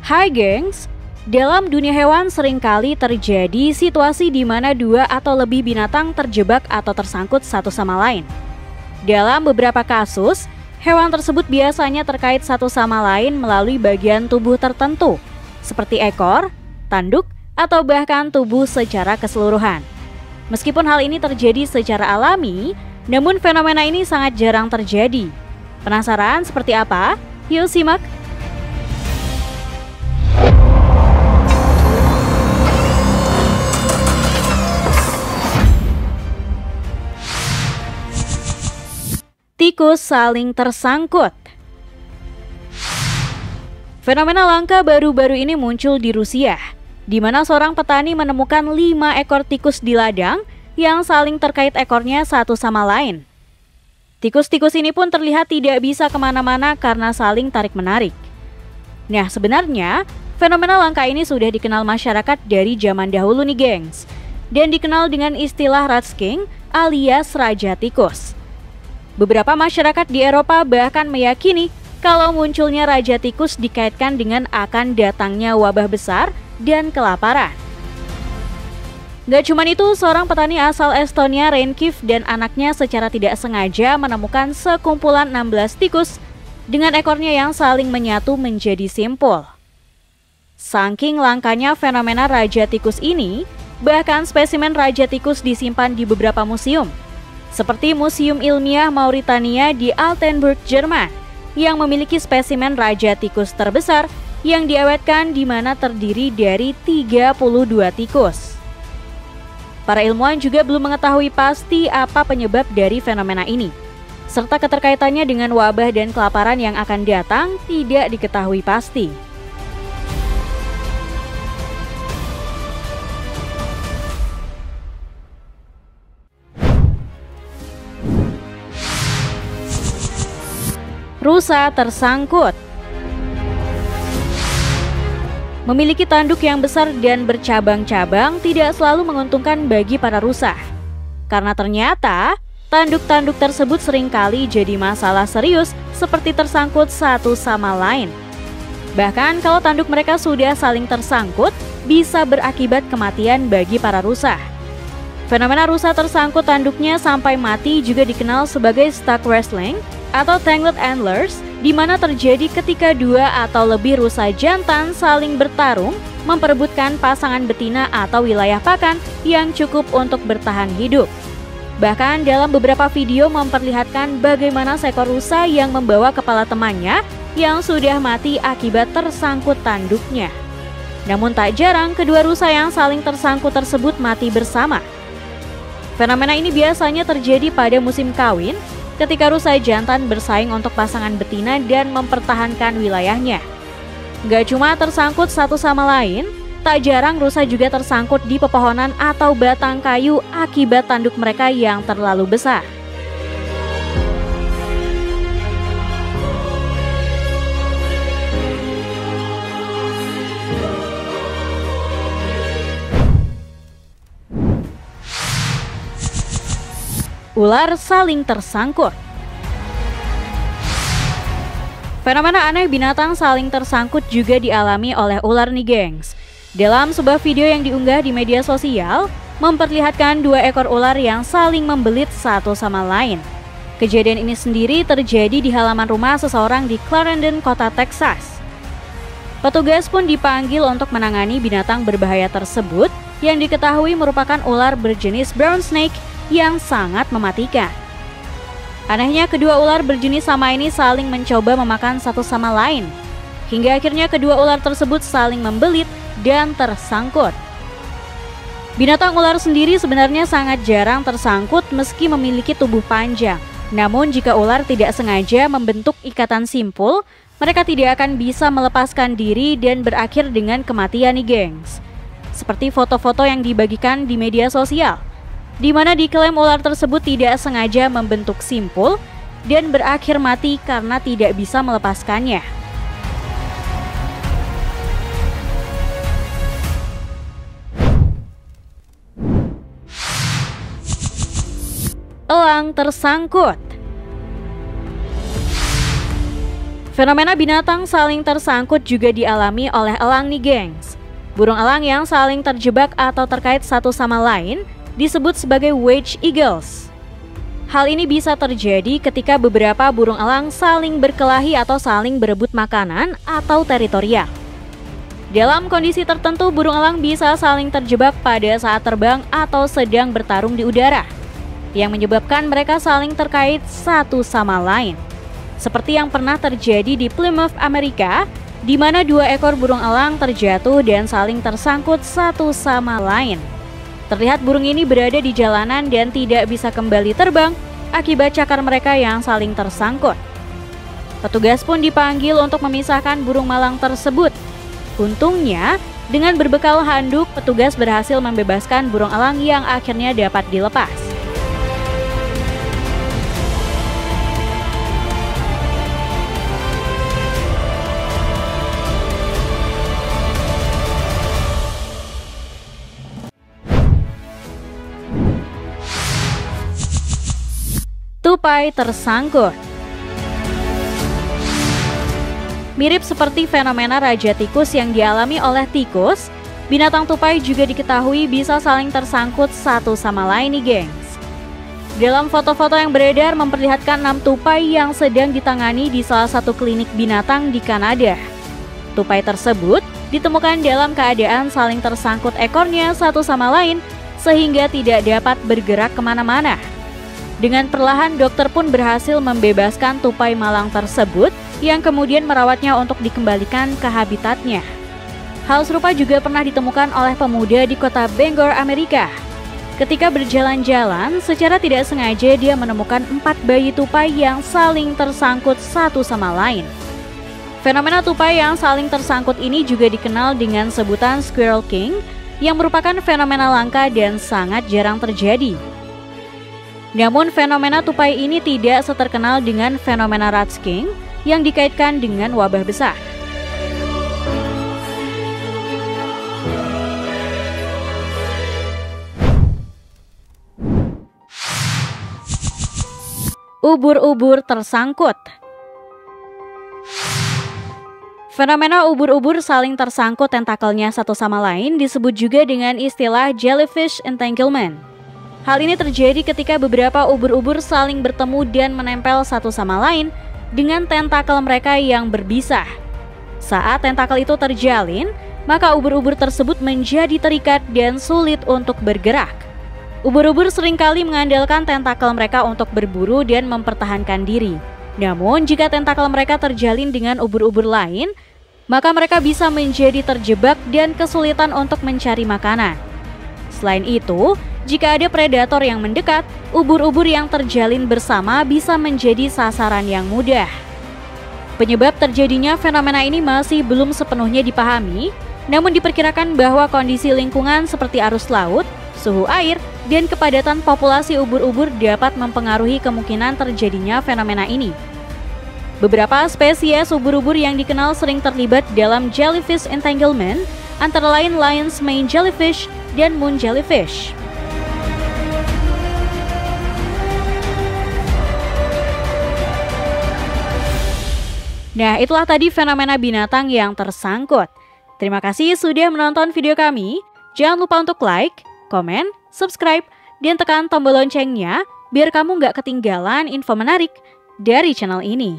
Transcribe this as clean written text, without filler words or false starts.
Hai gengs, dalam dunia hewan seringkali terjadi situasi di mana dua atau lebih binatang terjebak atau tersangkut satu sama lain. Dalam beberapa kasus, hewan tersebut biasanya terkait satu sama lain melalui bagian tubuh tertentu, seperti ekor, tanduk, atau bahkan tubuh secara keseluruhan. Meskipun hal ini terjadi secara alami, namun fenomena ini sangat jarang terjadi. Penasaran seperti apa? Yuk simak! Tikus saling tersangkut. Fenomena langka baru-baru ini muncul di Rusia, di mana seorang petani menemukan 5 ekor tikus di ladang yang saling terkait ekornya satu sama lain. Tikus-tikus ini pun terlihat tidak bisa kemana-mana karena saling tarik-menarik. Nah, sebenarnya fenomena langka ini sudah dikenal masyarakat dari zaman dahulu nih gengs, dan dikenal dengan istilah Rats King alias Raja Tikus. Beberapa masyarakat di Eropa bahkan meyakini kalau munculnya Raja Tikus dikaitkan dengan akan datangnya wabah besar dan kelaparan. Gak cuma itu, seorang petani asal Estonia, Renkif, dan anaknya secara tidak sengaja menemukan sekumpulan 16 tikus dengan ekornya yang saling menyatu menjadi simpul. Saking langkanya fenomena Raja Tikus ini, bahkan spesimen Raja Tikus disimpan di beberapa museum, seperti Museum Ilmiah Mauritania di Altenburg, Jerman, yang memiliki spesimen Raja Tikus terbesar yang diawetkan di mana terdiri dari 32 tikus. Para ilmuwan juga belum mengetahui pasti apa penyebab dari fenomena ini, serta keterkaitannya dengan wabah dan kelaparan yang akan datang tidak diketahui pasti. Rusa tersangkut. Memiliki tanduk yang besar dan bercabang-cabang tidak selalu menguntungkan bagi para rusa. Karena ternyata tanduk-tanduk tersebut seringkali jadi masalah serius seperti tersangkut satu sama lain. Bahkan kalau tanduk mereka sudah saling tersangkut, bisa berakibat kematian bagi para rusa. Fenomena rusa tersangkut tanduknya sampai mati juga dikenal sebagai stuck wrestling atau tangled antlers, di mana terjadi ketika dua atau lebih rusa jantan saling bertarung memperebutkan pasangan betina atau wilayah pakan yang cukup untuk bertahan hidup. Bahkan dalam beberapa video memperlihatkan bagaimana seekor rusa yang membawa kepala temannya yang sudah mati akibat tersangkut tanduknya. Namun tak jarang kedua rusa yang saling tersangkut tersebut mati bersama. Fenomena ini biasanya terjadi pada musim kawin, ketika rusa jantan bersaing untuk pasangan betina dan mempertahankan wilayahnya. Gak cuma tersangkut satu sama lain, tak jarang rusa juga tersangkut di pepohonan atau batang kayu akibat tanduk mereka yang terlalu besar. Ular saling tersangkut. Fenomena aneh binatang saling tersangkut juga dialami oleh ular nih gengs. Dalam sebuah video yang diunggah di media sosial, memperlihatkan 2 ekor ular yang saling membelit satu sama lain. Kejadian ini sendiri terjadi di halaman rumah seseorang di Clarendon, kota Texas. Petugas pun dipanggil untuk menangani binatang berbahaya tersebut yang diketahui merupakan ular berjenis brown snake yang sangat mematikan. Anehnya kedua ular berjenis sama ini saling mencoba memakan satu sama lain, hingga akhirnya kedua ular tersebut saling membelit dan tersangkut. Binatang ular sendiri sebenarnya sangat jarang tersangkut meski memiliki tubuh panjang. Namun jika ular tidak sengaja membentuk ikatan simpul, mereka tidak akan bisa melepaskan diri dan berakhir dengan kematian nih gengs. Seperti foto-foto yang dibagikan di media sosial, di mana diklaim ular tersebut tidak sengaja membentuk simpul dan berakhir mati karena tidak bisa melepaskannya. Elang tersangkut. Fenomena binatang saling tersangkut juga dialami oleh elang nih gengs. Burung elang yang saling terjebak atau terkait satu sama lain disebut sebagai wedge eagles. Hal ini bisa terjadi ketika beberapa burung elang saling berkelahi atau saling berebut makanan atau teritorial. Dalam kondisi tertentu, burung elang bisa saling terjebak pada saat terbang atau sedang bertarung di udara, yang menyebabkan mereka saling terkait satu sama lain. Seperti yang pernah terjadi di Plymouth, Amerika, di mana 2 ekor burung elang terjatuh dan saling tersangkut satu sama lain. Terlihat burung ini berada di jalanan dan tidak bisa kembali terbang akibat cakar mereka yang saling tersangkut. Petugas pun dipanggil untuk memisahkan burung malang tersebut. Untungnya, dengan berbekal handuk, petugas berhasil membebaskan burung elang yang akhirnya dapat dilepas. Tupai tersangkut. Mirip seperti fenomena raja tikus yang dialami oleh tikus, binatang tupai juga diketahui bisa saling tersangkut satu sama lain nih gengs. Dalam foto-foto yang beredar memperlihatkan 6 tupai yang sedang ditangani di salah satu klinik binatang di Kanada. Tupai tersebut ditemukan dalam keadaan saling tersangkut ekornya satu sama lain sehingga tidak dapat bergerak kemana-mana. Dengan perlahan, dokter pun berhasil membebaskan tupai malang tersebut yang kemudian merawatnya untuk dikembalikan ke habitatnya. Hal serupa juga pernah ditemukan oleh pemuda di kota Bangor, Amerika. Ketika berjalan-jalan, secara tidak sengaja dia menemukan 4 bayi tupai yang saling tersangkut satu sama lain. Fenomena tupai yang saling tersangkut ini juga dikenal dengan sebutan Squirrel King, yang merupakan fenomena langka dan sangat jarang terjadi. Namun fenomena tupai ini tidak seterkenal dengan fenomena Rats King yang dikaitkan dengan wabah besar. Ubur-ubur tersangkut. Fenomena ubur-ubur saling tersangkut tentakelnya satu sama lain disebut juga dengan istilah jellyfish entanglement. Hal ini terjadi ketika beberapa ubur-ubur saling bertemu dan menempel satu sama lain dengan tentakel mereka yang berbisa. Saat tentakel itu terjalin, maka ubur-ubur tersebut menjadi terikat dan sulit untuk bergerak. Ubur-ubur seringkali mengandalkan tentakel mereka untuk berburu dan mempertahankan diri. Namun, jika tentakel mereka terjalin dengan ubur-ubur lain, maka mereka bisa menjadi terjebak dan kesulitan untuk mencari makanan. Selain itu, jika ada predator yang mendekat, ubur-ubur yang terjalin bersama bisa menjadi sasaran yang mudah. Penyebab terjadinya fenomena ini masih belum sepenuhnya dipahami, namun diperkirakan bahwa kondisi lingkungan seperti arus laut, suhu air, dan kepadatan populasi ubur-ubur dapat mempengaruhi kemungkinan terjadinya fenomena ini. Beberapa spesies ubur-ubur yang dikenal sering terlibat dalam jellyfish entanglement, antara lain lion's mane jellyfish dan moon jellyfish. Nah, itulah tadi fenomena binatang yang tersangkut. Terima kasih sudah menonton video kami. Jangan lupa untuk like, komen, subscribe, dan tekan tombol loncengnya biar kamu nggak ketinggalan info menarik dari channel ini.